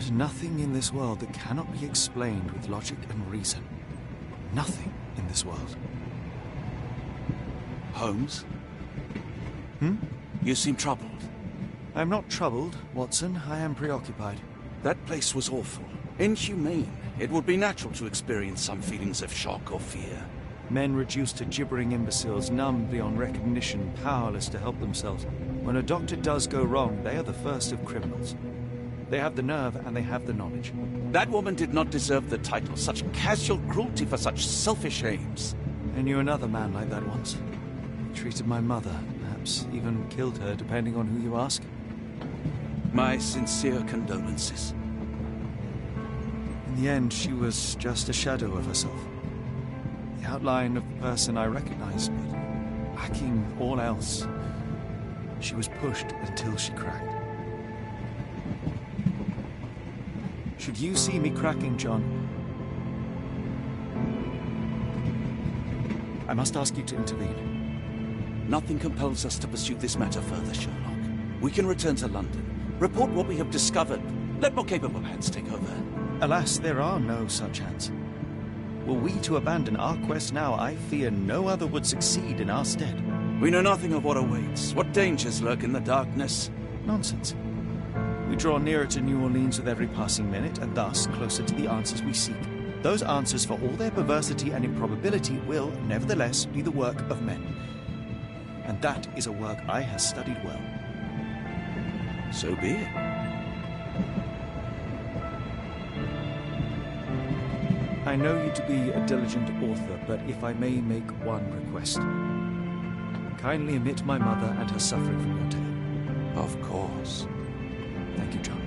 There's nothing in this world that cannot be explained with logic and reason. Nothing in this world. Holmes? Hmm? You seem troubled. I'm not troubled, Watson. I am preoccupied. That place was awful. Inhumane. It would be natural to experience some feelings of shock or fear. Men reduced to gibbering imbeciles, numb beyond recognition, powerless to help themselves. When a doctor does go wrong, they are the first of criminals. They have the nerve and they have the knowledge. That woman did not deserve the title. Such casual cruelty for such selfish aims. I knew another man like that once. He treated my mother, perhaps even killed her, depending on who you ask. My sincere condolences. In the end, she was just a shadow of herself. The outline of the person I recognized, but lacking all else. She was pushed until she cracked. Should you see me cracking, John, I must ask you to intervene. Nothing compels us to pursue this matter further, Sherlock. We can return to London, report what we have discovered. Let more capable hands take over. Alas, there are no such hands. Were we to abandon our quest now, I fear no other would succeed in our stead. We know nothing of what awaits, what dangers lurk in the darkness. Nonsense. We draw nearer to New Orleans with every passing minute, and thus closer to the answers we seek. Those answers, for all their perversity and improbability, will, nevertheless, be the work of men. And that is a work I have studied well. So be it. I know you to be a diligent author, but if I may make one request. Kindly omit my mother and her suffering from your tale. Of course. Thank you, John.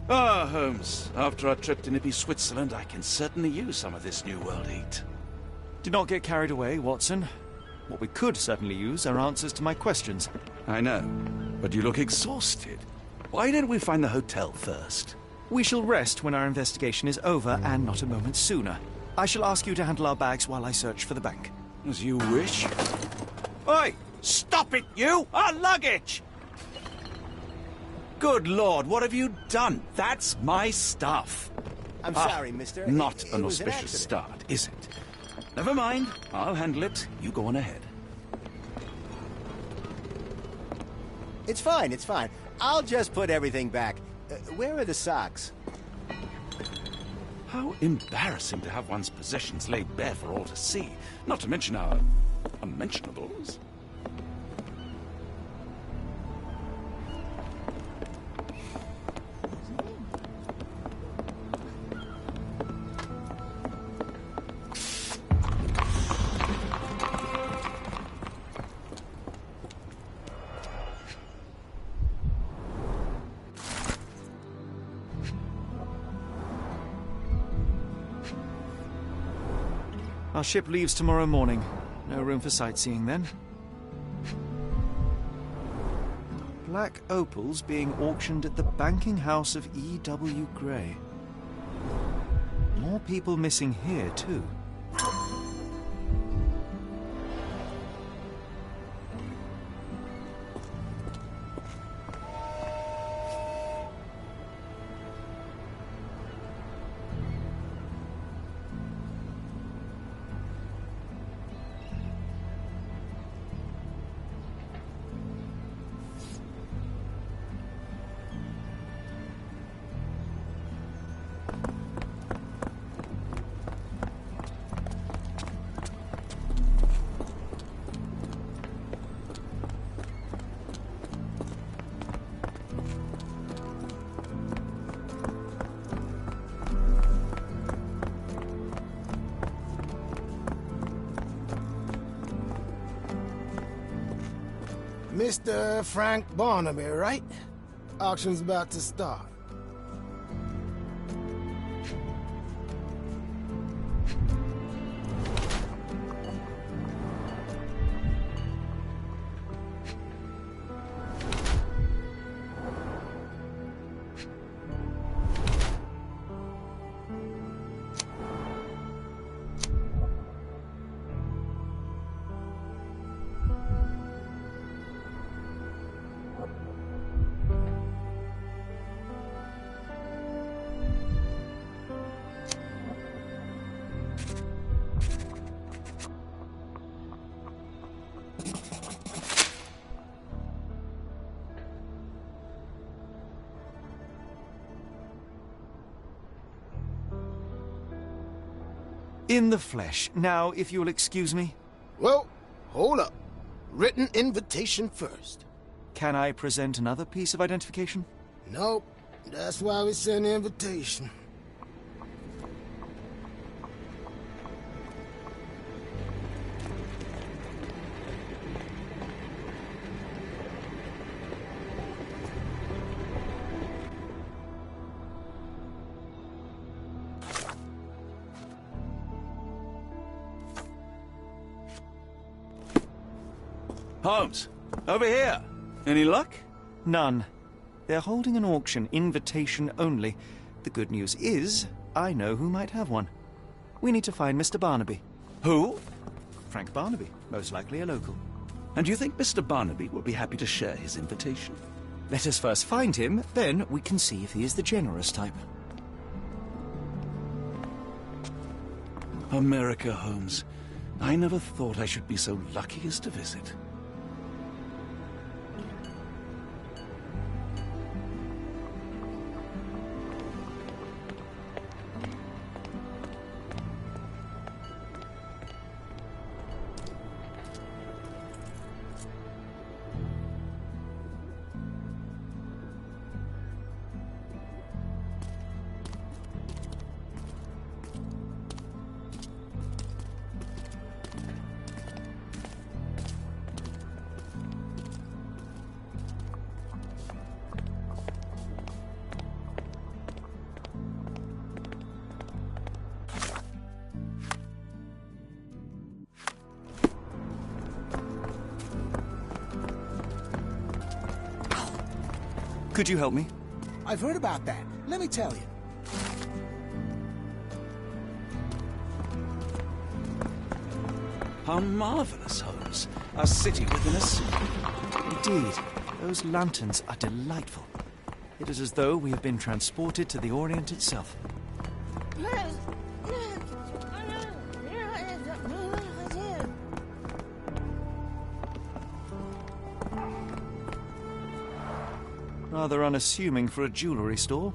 Ah, Holmes. After our trip to nippy Switzerland, I can certainly use some of this New World heat. Do not get carried away, Watson. What we could certainly use are answers to my questions. I know, but you look exhausted. Why don't we find the hotel first? We shall rest when our investigation is over, and not a moment sooner. I shall ask you to handle our bags while I search for the bank. As you wish. Oi! Stop it, you! Our luggage! Good Lord, what have you done? That's my stuff. I'm sorry, mister. Not It an was auspicious accident. start, is it? Never mind. I'll handle it. You go on ahead. It's fine, it's fine. I'll just put everything back. Where are the socks? How embarrassing to have one's possessions laid bare for all to see. Not to mention our unmentionables. Our ship leaves tomorrow morning. No room for sightseeing then. Black opals being auctioned at the banking house of E.W. Gray. More people missing here, too. Mr. Frank Barnaby, right? Auction's about to start. In the flesh. Now, if you'll excuse me. Well, hold up. Written invitation first. Can I present another piece of identification? Nope. That's why we send the invitation. Holmes, over here. Any luck? None. They're holding an auction, invitation only. The good news is, I know who might have one. We need to find Mr. Barnaby. Who? Frank Barnaby, most likely a local. And you think Mr. Barnaby will be happy to share his invitation? Let us first find him, then we can see if he is the generous type. America, Holmes. I never thought I should be so lucky as to visit. Could you help me? I've heard about that. Let me tell you. How marvelous, Holmes. A city within a city. Indeed. Those lanterns are delightful. It is as though we have been transported to the Orient itself. Rather unassuming for a jewelry store.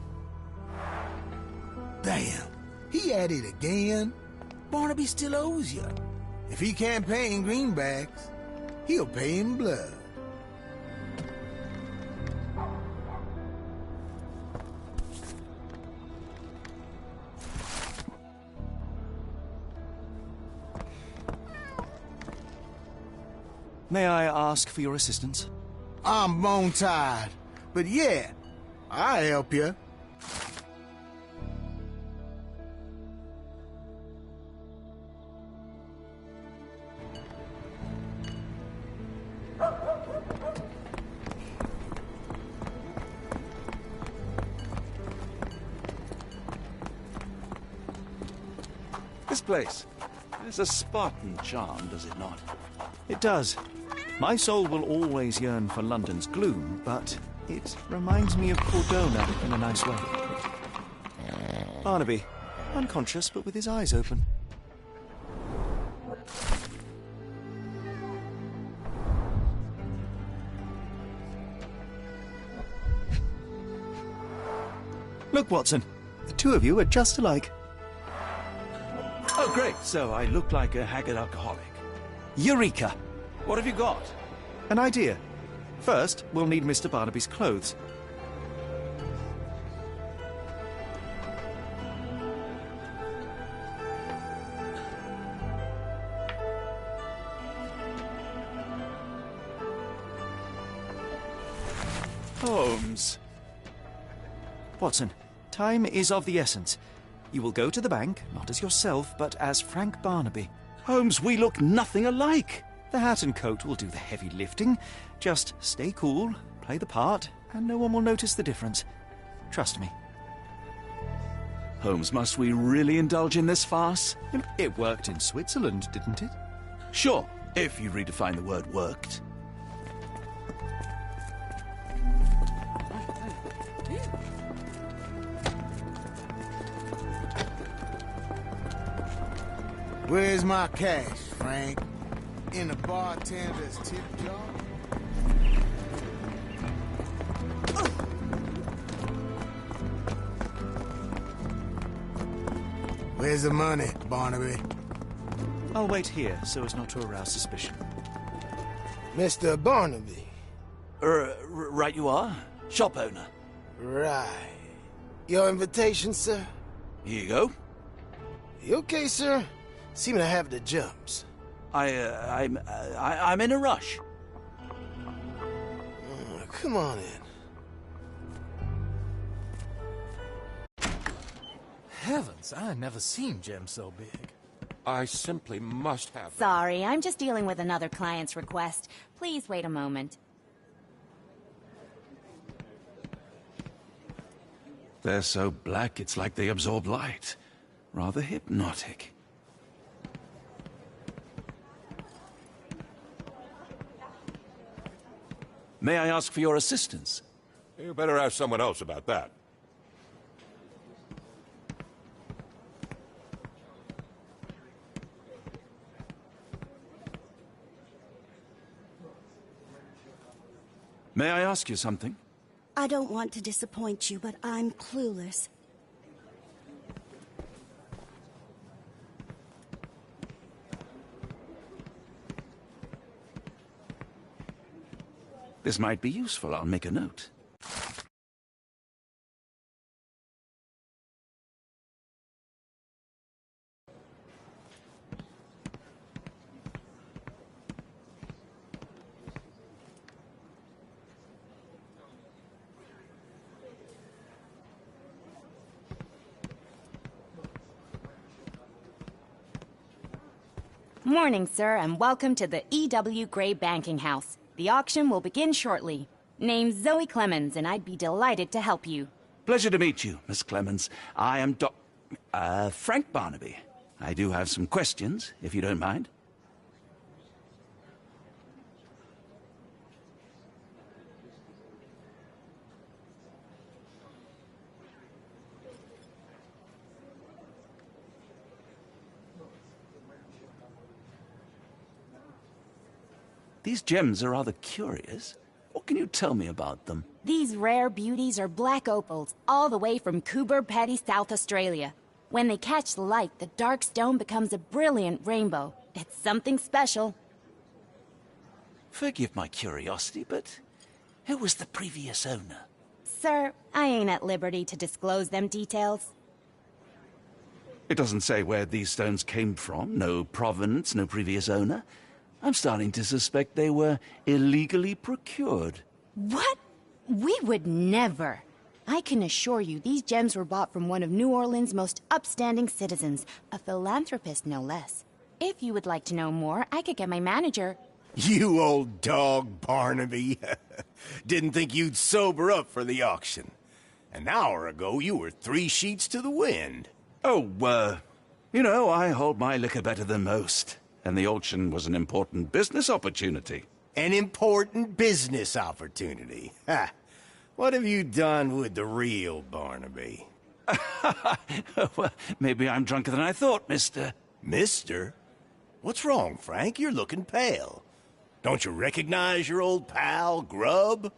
Damn. He at it again. Barnaby still owes you. If he can't pay in greenbacks, he'll pay in blood. May I ask for your assistance? I'm bone-tied. But yeah, I'll help you. This place has a Spartan charm, does it not? It does. My soul will always yearn for London's gloom, but it reminds me of Cordona in a nice way. Barnaby, unconscious but with his eyes open. Look, Watson, the two of you are just alike. Oh, great. So I look like a haggard alcoholic. Eureka! What have you got? An idea. First, we'll need Mr. Barnaby's clothes. Holmes, Watson, time is of the essence. You will go to the bank, not as yourself, but as Frank Barnaby. Holmes, we look nothing alike. The hat and coat will do the heavy lifting. Just stay cool, play the part, and no one will notice the difference. Trust me. Holmes, must we really indulge in this farce? It worked in Switzerland, didn't it? Sure, if you redefine the word worked. Where's my cash, Frank? In the bartender's tip jar? Where's the money, Barnaby? I'll wait here so as not to arouse suspicion. Mr. Barnaby. Right you are. Shop owner. Right. Your invitation, sir? Here you go. You okay, sir? Seem to have the jumps. I'm in a rush. Come on in. Heavens, I never seen gems so big. I simply must have them. Sorry, I'm just dealing with another client's request. Please wait a moment. They're so black, it's like they absorb light. Rather hypnotic. May I ask for your assistance? You better ask someone else about that. May I ask you something? I don't want to disappoint you, but I'm clueless. This might be useful. I'll make a note. Morning, sir, and welcome to the E.W. Gray Banking House. The auction will begin shortly. Name's Zoe Clemens, and I'd be delighted to help you. Pleasure to meet you, Miss Clemens. I am Frank Barnaby. I do have some questions, if you don't mind. These gems are rather curious. What can you tell me about them? These rare beauties are black opals, all the way from Coober Pedy, South Australia. When they catch the light, the dark stone becomes a brilliant rainbow. It's something special. Forgive my curiosity, but who was the previous owner? Sir, I ain't at liberty to disclose them details. It doesn't say where these stones came from. No provenance, no previous owner. I'm starting to suspect they were illegally procured. What? We would never. I can assure you these gems were bought from one of New Orleans' most upstanding citizens, a philanthropist no less. If you would like to know more, I could get my manager. You old dog, Barnaby. Didn't think you'd sober up for the auction. An hour ago, you were 3 sheets to the wind. Oh, you know, I hold my liquor better than most. And the auction was an important business opportunity. An important business opportunity. Ha! What have you done with the real Barnaby? Well, maybe I'm drunker than I thought, mister. Mister? What's wrong, Frank? You're looking pale. Don't you recognize your old pal, Grub?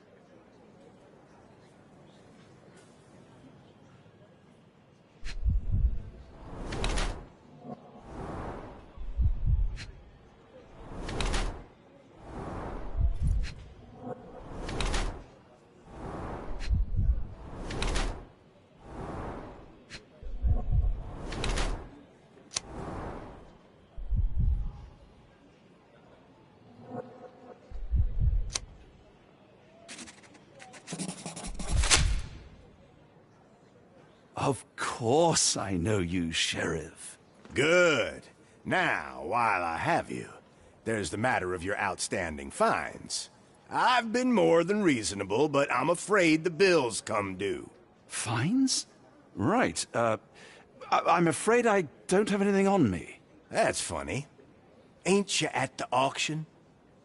Of course I know you, Sheriff. Good. Now, while I have you, there's the matter of your outstanding fines. I've been more than reasonable, but I'm afraid the bills come due. Fines? Right, I'm afraid I don't have anything on me. That's funny. Ain't you at the auction?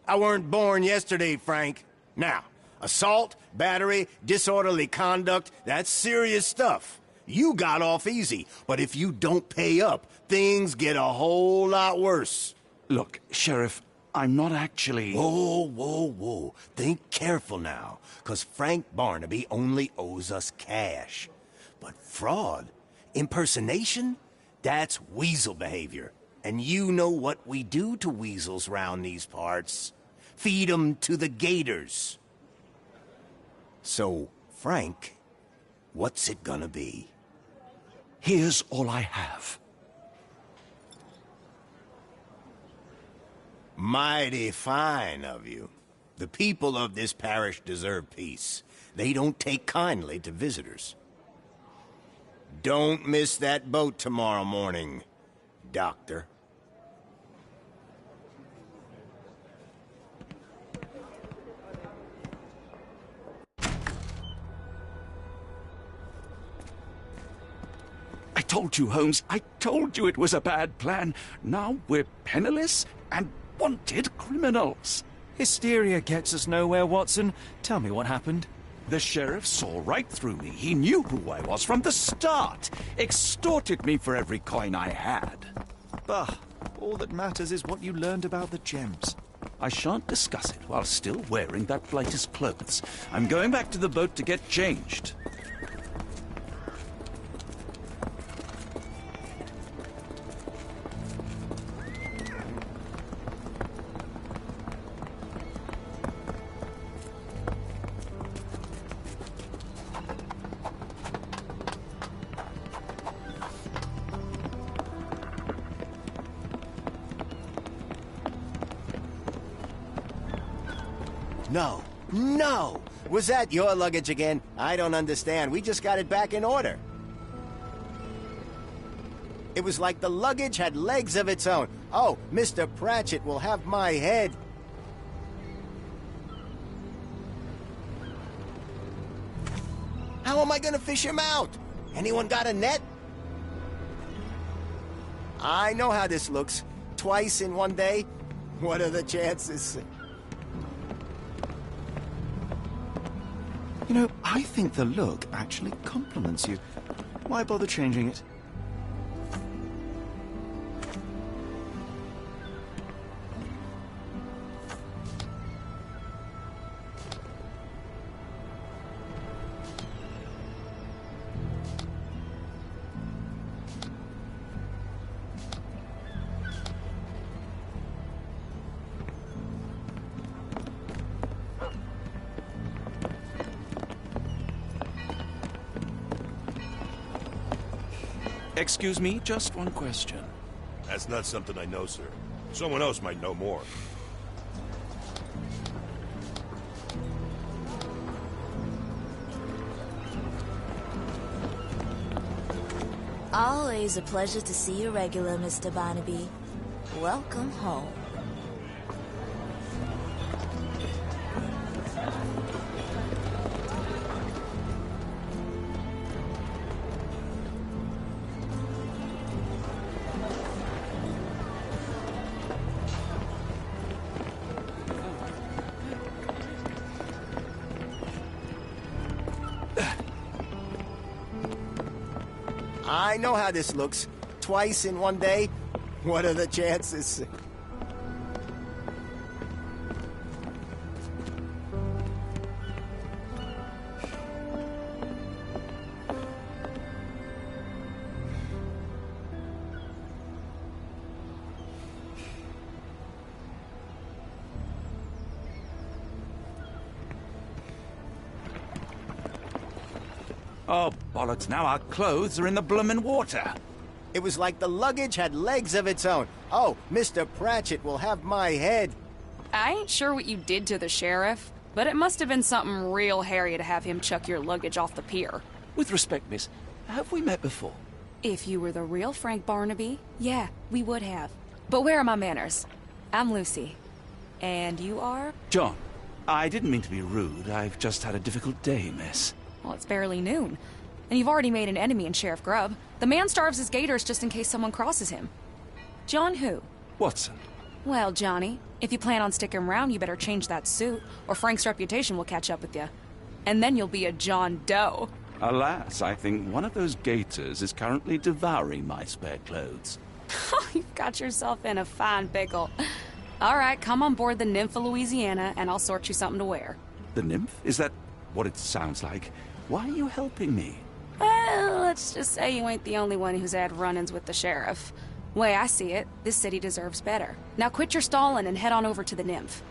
I weren't born yesterday, Frank. Now, assault, battery, disorderly conduct, that's serious stuff. You got off easy, but if you don't pay up, things get a whole lot worse. Look, Sheriff, I'm not actually... Whoa. Think careful now, 'cause Frank Barnaby only owes us cash. But fraud, impersonation, that's weasel behavior. And you know what we do to weasels round these parts. Feed 'em to the gators. So, Frank, what's it gonna be? Here's all I have. Mighty fine of you. The people of this parish deserve peace. They don't take kindly to visitors. Don't miss that boat tomorrow morning, Doctor. I told you, Holmes, I told you it was a bad plan. Now we're penniless and wanted criminals. Hysteria gets us nowhere, Watson. Tell me what happened. The sheriff saw right through me. He knew who I was from the start. Extorted me for every coin I had. Bah, all that matters is what you learned about the gems. I shan't discuss it while still wearing that blighter's clothes. I'm going back to the boat to get changed. No! Was that your luggage again? I don't understand. We just got it back in order. It was like the luggage had legs of its own. Oh, Mr. Pratchett will have my head. How am I gonna fish him out? Anyone got a net? I know how this looks. Twice in one day? What are the chances? You know, I think the look actually compliments you. Why bother changing it? Excuse me, just one question. That's not something I know, sir. Someone else might know more. Always a pleasure to see you regular, Mr. Barnaby. Welcome home. I know how this looks. Twice in one day? What are the chances? Oh, bollocks, now our clothes are in the bloomin' water. It was like the luggage had legs of its own. Oh, Mr. Pratchett will have my head. I ain't sure what you did to the sheriff, but it must have been something real hairy to have him chuck your luggage off the pier. With respect, miss, Have we met before? If you were the real Frank Barnaby, yeah, we would have. But where are my manners? I'm Lucy. And you are? John. I didn't mean to be rude. I've just had a difficult day, miss. Well, it's barely noon. And you've already made an enemy in Sheriff Grubb. The man starves his gators just in case someone crosses him. John who? Watson. Well, Johnny, if you plan on sticking around, you better change that suit, or Frank's reputation will catch up with you. And then you'll be a John Doe. Alas, I think one of those gators is currently devouring my spare clothes. You've got yourself in a fine pickle. All right, come on board the Nymph of Louisiana, and I'll sort you something to wear. The Nymph? Is that what it sounds like? Why are you helping me? Well, let's just say you ain't the only one who's had run-ins with the sheriff. Way I see it, this city deserves better. Now quit your stalling and head on over to the Nymph.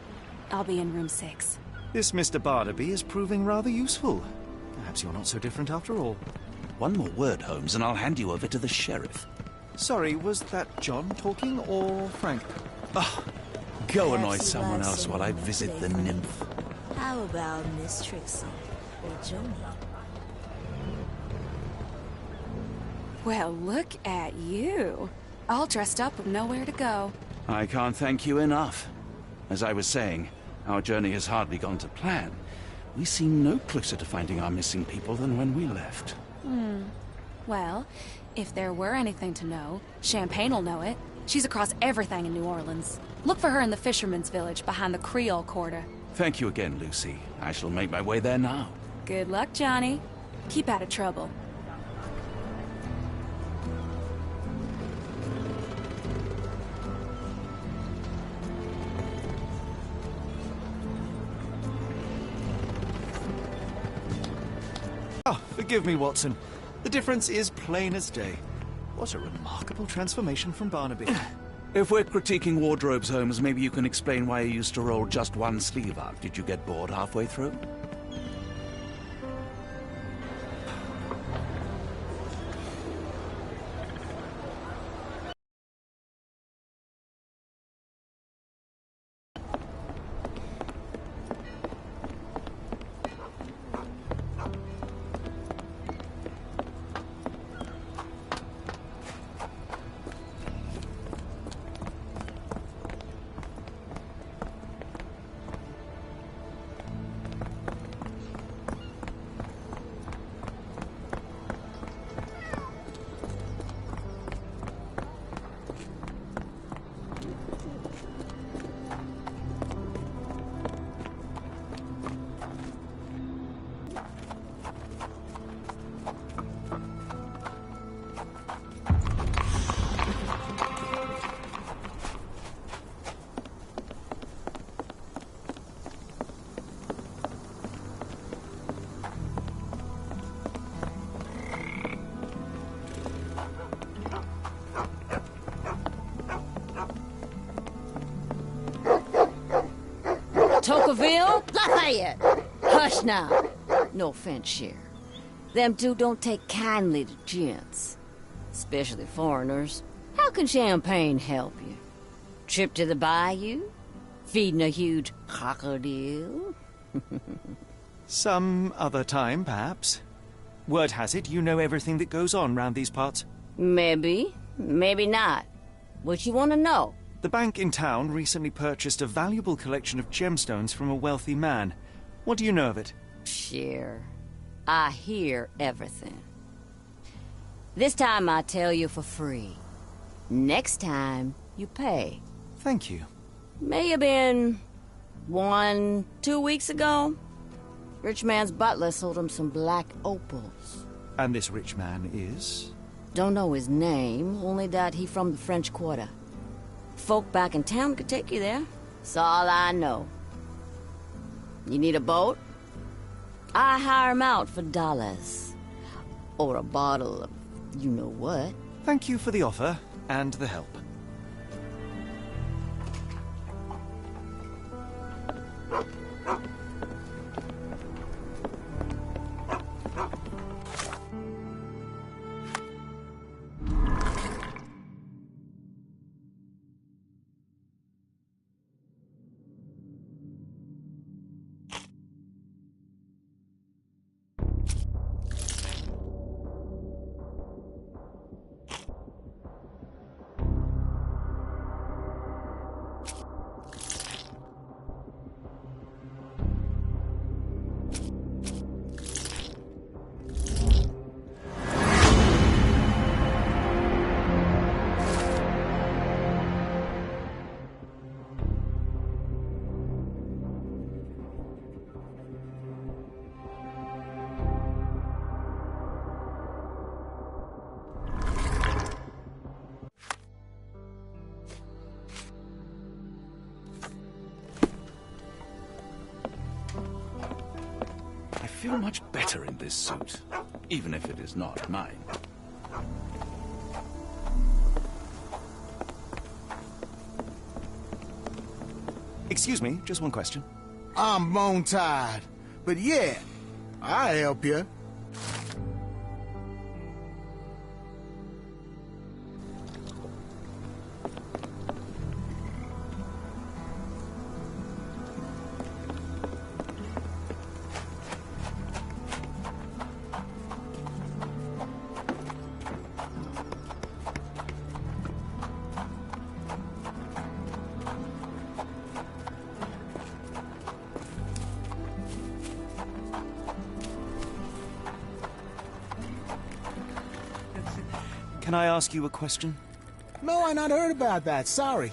I'll be in room 6. This Mr. Barnaby is proving rather useful. Perhaps you're not so different after all. One more word, Holmes, and I'll hand you over to the sheriff. Sorry, was that John talking or Frank? Oh, go Perhaps annoy you someone like else while I someone to visit say the Frank. Nymph. How about Miss Trixie or Joni? Well, look at you. All dressed up with nowhere to go. I can't thank you enough. As I was saying, our journey has hardly gone to plan. We seem no closer to finding our missing people than when we left. Well, if there were anything to know, Champagne'll know it. She's across everything in New Orleans. Look for her in the fisherman's village behind the Creole Quarter. Thank you again, Lucy. I shall make my way there now. Good luck, Johnny. Keep out of trouble. Oh, forgive me, Watson. The difference is plain as day. What a remarkable transformation from Barnaby. If we're critiquing wardrobes, Holmes, maybe you can explain why you used to roll just one sleeve up. Did you get bored halfway through? Tocqueville? Lafayette! Hush now. No offense, Sheriff. Them two don't take kindly to gents. Especially foreigners. How can champagne help you? Trip to the bayou? Feeding a huge crocodile? Some other time, perhaps. Word has it you know everything that goes on round these parts. Maybe. Maybe not. What you want to know? The bank in town recently purchased a valuable collection of gemstones from a wealthy man. What do you know of it? Sure. I hear everything. This time I tell you for free. Next time, you pay. Thank you. May have been 2 weeks ago. Rich man's butler sold him some black opals. And this rich man is? Don't know his name, only that he from the French Quarter. Folk back in town could take you there. That's all I know. You need a boat? I hire 'em out for dollars. Or a bottle of you-know-what. Thank you for the offer and the help. feel much better in this suit, even if it is not mine. Excuse me, just one question. I'm bone-tired, but yeah, I'll help you. Can I ask you a question? No, I not heard about that. Sorry.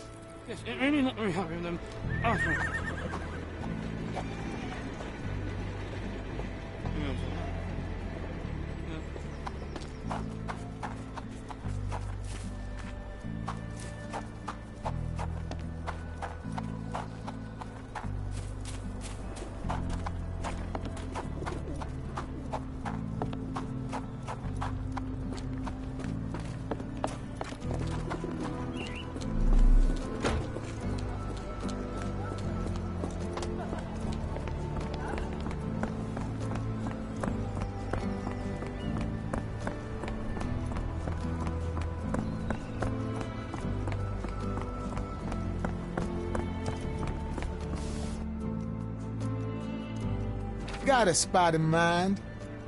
Got a spot in mind.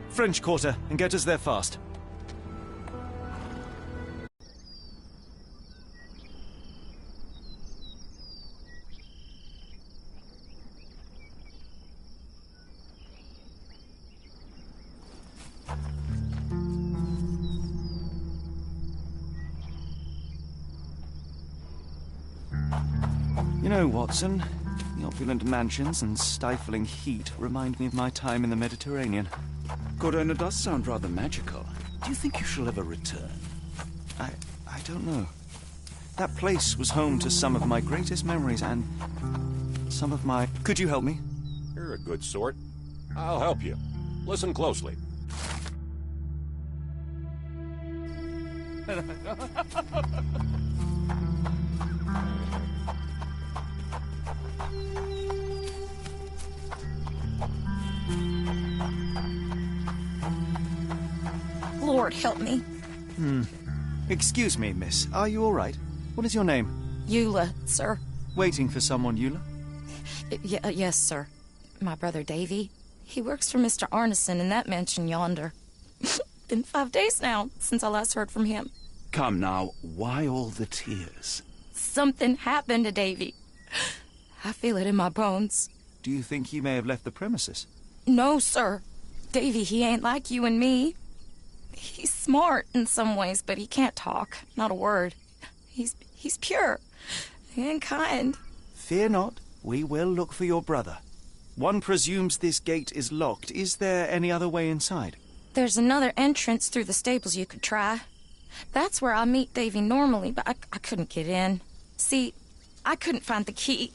French Quarter, and get us there fast. You know, Watson, the opulent mansions and stifling heat remind me of my time in the Mediterranean. Corona does sound rather magical. Do you think you shall ever return? I don't know. That place was home to some of my greatest memories and some of my... Could you help me? You're a good sort. I'll help you. Listen closely. Lord help me. Excuse me, miss. Are you all right? What is your name? Eula, sir. Waiting for someone, Eula? Yes, sir. My brother Davy. He works for Mr. Arneson in that mansion yonder. Been 5 days now since I last heard from him. Come now, why all the tears? Something happened to Davy. I feel it in my bones. Do you think he may have left the premises? No, sir. Davy, he ain't like you and me. He's smart in some ways, but he can't talk. Not a word. He's pure and kind. Fear not. We will look for your brother. One presumes this gate is locked. Is there any other way inside? There's another entrance through the stables you could try. That's where I meet Davy normally, but I couldn't get in. See, I couldn't find the key.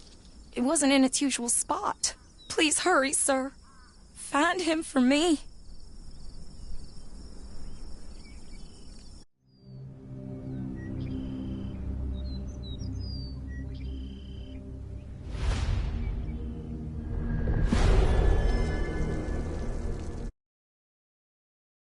It wasn't in its usual spot. Please hurry, sir. Find him for me.